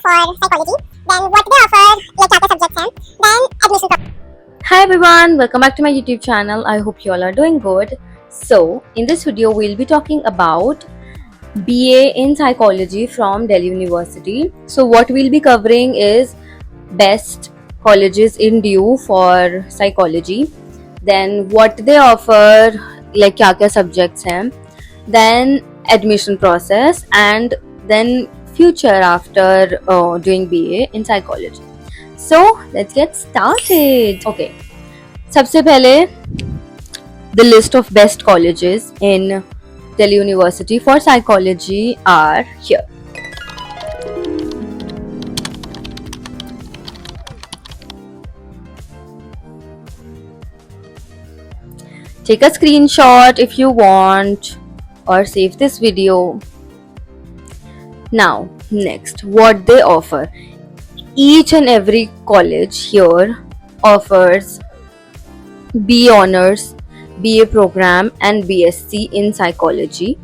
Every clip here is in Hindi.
for psychology, then what they offer, like क्या क्या subjects हैं, then admission process. Hi everyone, welcome back to my YouTube channel. I hope you all are doing good. So, in this video, we'll be talking about BA in psychology from Delhi University. So, what we'll be covering is best colleges in DU for psychology, then what they offer, like क्या क्या subjects हैं, then admission process, and then future after doing BA in psychology. So let's get started. Okay, सबसे पहले the list of best colleges in Delhi University for psychology are here. Take a screenshot if you want or save this video. Now, next, what they offer. Each and every college here offers BA Honors, BA Program and BSc in Psychology.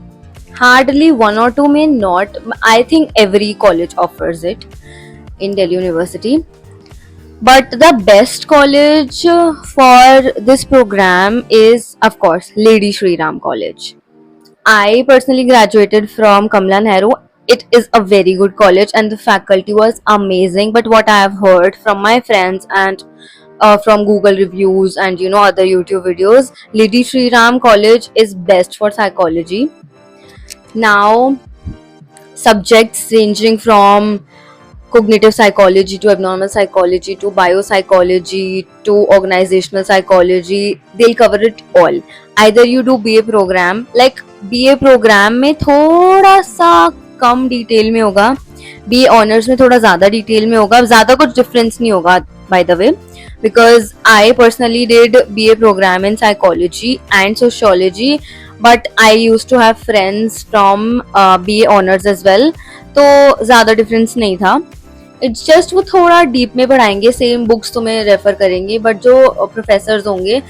Hardly one or two may not. I think every college offers it in Delhi University. But the best college for this program is, of course, Lady Shri Ram College. I personally graduated from Kamla Nehru. It is a very good college and the faculty was amazing. But what I have heard from my friends and from Google reviews and other YouTube videos, Lady Shri Ram College is best for psychology. Now, subjects ranging from cognitive psychology to abnormal psychology to biopsychology to organizational psychology, they'll cover it all. Either you do BA program, like BA program में थोड़ा सा कम डिटेल में होगा, BA ऑनर्स में थोड़ा ज़्यादा डिटेल में होगा, ज़्यादा कुछ डिफरेंस नहीं होगा by the way, because I personally did BA program in psychology and sociology, but I used to have friends from BA honors as well, तो ज़्यादा डिफरेंस नहीं था. इट्स जस्ट वो थोड़ा डीप में पढ़ाएंगे, सेम बुक्स तुम्हें रेफर करेंगे, बट जो प्रोफेसर्स होंगे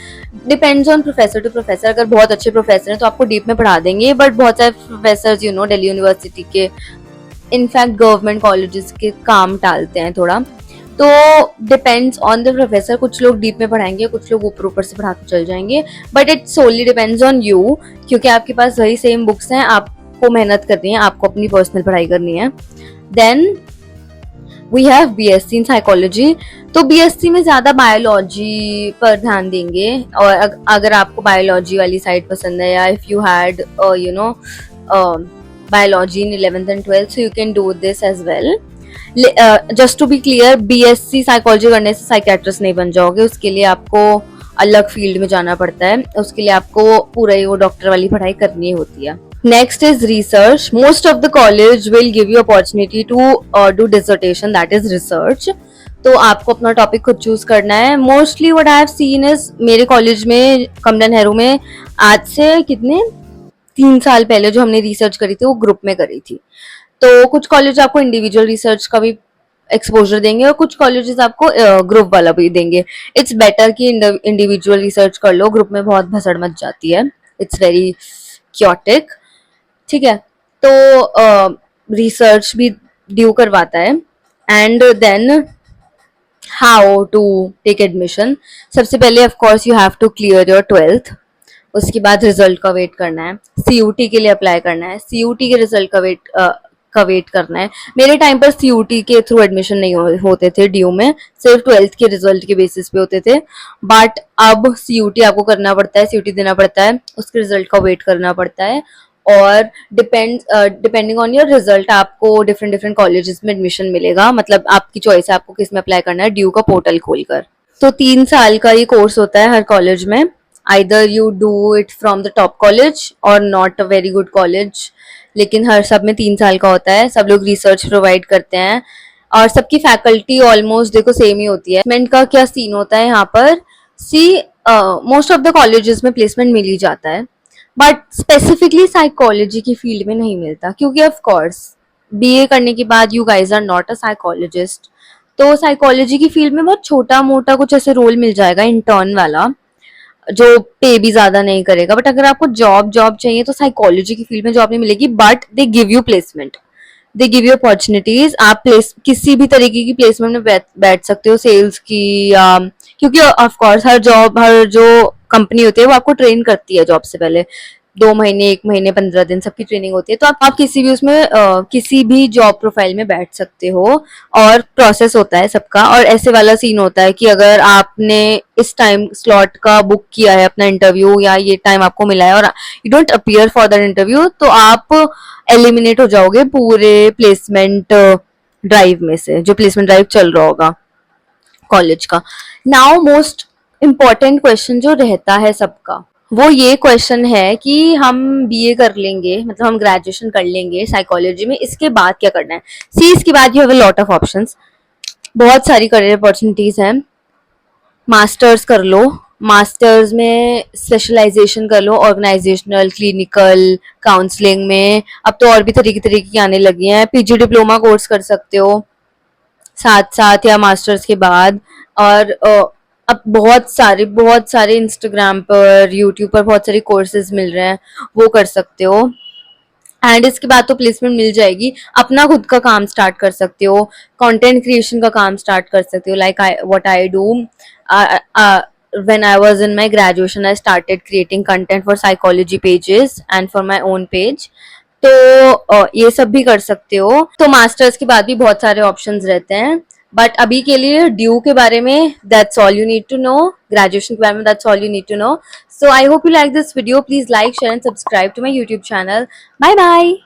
depends on professor to professor. अगर बहुत अच्छे प्रोफेसर हैं तो आपको डीप में पढ़ा देंगे, बट बहुत सारे प्रोफेसर्स दिल्ली यूनिवर्सिटी के, इनफैक्ट गवर्नमेंट कॉलेजेस के काम टालते हैं थोड़ा, तो डिपेंड्स ऑन द प्रोफेसर. कुछ लोग डीप में पढ़ाएंगे, कुछ लोग ऊपर ऊपर से पढ़ा के चल जाएंगे, but it solely depends on you, क्योंकि आपके पास वही सेम बुक्स हैं, आपको मेहनत करनी है, आपको अपनी पर्सनल पढ़ाई करनी है. Then we have BSc in psychology. तो BSc में ज़्यादा बायोलॉजी पर ध्यान देंगे, और अगर आपको बायोलॉजी वाली साइड पसंद है, या if you had biology in 11th and 12th, so you can do this as well. Just to be clear, BSc psychology करने से साइकेट्रिस्ट नहीं बन जाओगे, उसके लिए आपको अलग फील्ड में जाना पड़ता है, उसके लिए आपको पूरा ही वो डॉक्टर वाली पढ़ाई करनी होती है. Next is research. Most of the college will give you opportunity to do dissertation, that is research. तो आपको अपना टॉपिक खुद चूज करना है. Mostly what I have seen is, मेरे कॉलेज में कमला नेहरू में आज से कितने 3 साल पहले जो हमने रिसर्च करी थी वो ग्रुप में करी थी. तो कुछ कॉलेज आपको इंडिविजुअल रिसर्च का भी एक्सपोजर देंगे और कुछ कॉलेजेस आपको ग्रुप वाला भी देंगे. इट्स बेटर कि इंडिविजुअल रिसर्च कर लो, ग्रुप में बहुत भसड़ मच जाती है, इट्स वेरी क्योटिक. ठीक है, तो रिसर्च भी ड्यू करवाता है. And then how to take admission. सबसे पहले of course you have to clear your 12th. उसके बाद रिजल्ट का वेट करना है, CUT के लिए अप्लाई करना है, CUT के रिजल्ट का वेट करना है. मेरे टाइम पर CUT के थ्रू एडमिशन नहीं होते थे ड्यू में, सिर्फ 12th के रिजल्ट के बेसिस पे होते थे. बट अब CUT आपको करना पड़ता है, CUT देना पड़ता है, उसके रिजल्ट का वेट करना पड़ता है, और डिपेंडिंग ऑन योर रिजल्ट आपको डिफरेंट कॉलेजेस में एडमिशन मिलेगा. मतलब आपकी चॉइस है आपको किस में अप्लाई करना है, ड्यू का पोर्टल खोलकर. तो 3 साल का ये कोर्स होता है हर कॉलेज में. Either you do it from the top college और not a very good college, लेकिन हर सब में 3 साल का होता है. सब लोग रिसर्च प्रोवाइड करते हैं और सबकी फैकल्टी ऑलमोस्ट देखो सेम ही होती है. प्लेसमेंट का क्या सीन होता है यहाँ पर, मोस्ट ऑफ द कॉलेजेस में प्लेसमेंट मिल ही जाता है, बट स्पेसिफिकली साइकोलॉजी की फील्ड में नहीं मिलता, क्योंकि ऑफ कोर्स BA करने के बाद you guys are not a psychologist. तो साइकोलॉजी की फील्ड में बहुत छोटा मोटा कुछ ऐसे रोल मिल जाएगा इंटर्न वाला, जो पे भी ज्यादा नहीं करेगा. बट अगर आपको जॉब चाहिए तो साइकोलॉजी की फील्ड में जॉब नहीं मिलेगी, but they give you placement. They give you opportunities, आप प्लेस किसी भी तरीके की प्लेसमेंट में बैठ सकते हो, सेल्स की या, क्योंकि ऑफ कोर्स हर जो कंपनी होती है वो आपको ट्रेन करती है जॉब से पहले, 2 महीने, 1 महीने, 15 दिन सबकी ट्रेनिंग होती है, तो आप किसी भी उसमें किसी भी जॉब प्रोफाइल में बैठ सकते हो। और प्रोसेस होता है सबका, और ऐसे वाला सीन होता है कि अगर आपने इस टाइम स्लॉट का बुक किया है अपना इंटरव्यू, या ये टाइम आपको मिला है और you don't appear for that interview, तो आप एलिमिनेट हो जाओगे पूरे प्लेसमेंट ड्राइव में से, जो प्लेसमेंट ड्राइव चल रहा होगा कॉलेज का। नाउ मोस्ट इम्पॉर्टेंट क्वेश्चन जो रहता है सबका, वो ये क्वेश्चन है कि हम बीए कर लेंगे, मतलब हम ग्रेजुएशन कर लेंगे साइकोलॉजी में, इसके बाद क्या करना है। सी इसके बाद you have a lot of options, बहुत सारी करियर अपॉर्चुनिटीज हैं। मास्टर्स कर लो, मास्टर्स में स्पेशलाइजेशन कर लो, ऑर्गेनाइजेशनल, क्लिनिकल, काउंसलिंग में। अब तो और भी तरीके तरीके की आने लगी हैं। पीजी डिप्लोमा कोर्स कर सकते हो साथ साथ या मास्टर्स के बाद। और अब बहुत सारे इंस्टाग्राम पर, यूट्यूब पर बहुत सारे कोर्सेज मिल रहे हैं, वो कर सकते हो। एंड इसके बाद तो प्लेसमेंट मिल जाएगी, अपना खुद का काम स्टार्ट कर सकते हो, कंटेंट क्रिएशन का काम स्टार्ट कर सकते हो, like what I do when I was in my graduation, I started creating content for psychology pages and for my own page. तो ये सब भी कर सकते हो। तो मास्टर्स के बाद भी बहुत सारे ऑप्शंस रहते हैं, बट अभी के लिए ड्यू के बारे में that's all you need to know, graduation के बारे में that's all you need to know. So I hope you like this video, please like, share and subscribe to my YouTube channel. Bye bye.